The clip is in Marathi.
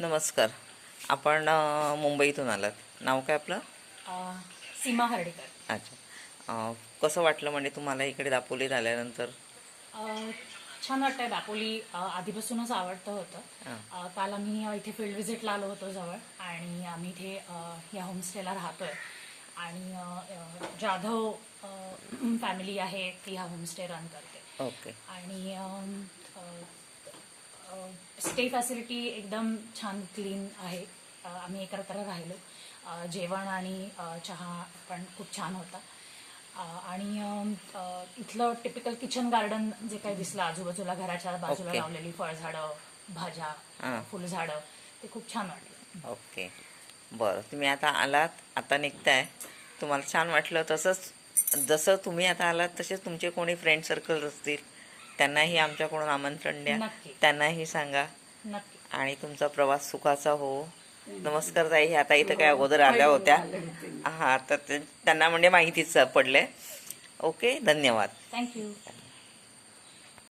नमस्कार. आपण मुंबईतून आलात. नाव काय आपलं? सीमा हर्डीकर. अच्छा. कसं वाटलं म्हणजे तुम्हाला इकडे दापोलीत आल्यानंतर? छान वाटतंय. दापोली आधीपासूनच आवडतं होतं. काल आम्ही इथे फील्ड व्हिजिटला आलो होतो जवळ, आणि आम्ही इथे या होमस्टेला राहतोय. आणि जाधव फॅमिली आहे ती हा होमस्टे रन करते. ओके. आणि स्टे फॅसिलिटी एकदम छान क्लीन आहे. आम्ही एकत्र राहिलो. जेवण आणि चहा पण खूप छान होता. आणि इथलं टिपिकल किचन गार्डन जे काही दिसलं आजूबाजूला, घराच्या बाजूला ओके. लावलेली फळझाडं, भाज्या, हां. फुलझाडं, ते खूप छान वाटलं. ओके. बरं, तुम्ही आता आलात, आता निघताय, तुम्हाला छान वाटलं. तसंच जसं तुम्ही आता आलात तसेच तुमचे कोणी फ्रेंड सर्कल असतील, त्यांनाही आमच्याकडून आमंत्रण द्या. नक्की त्यांनाही सांगा नक्की. आणि तुमचा प्रवास सुखाचा हो. नमस्कार ताई. आता इथं काय अगोदर आल्या होत्या. हां, तर त्यांना म्हणजे माहितीच पडले. ओके, धन्यवाद. थँक्यू.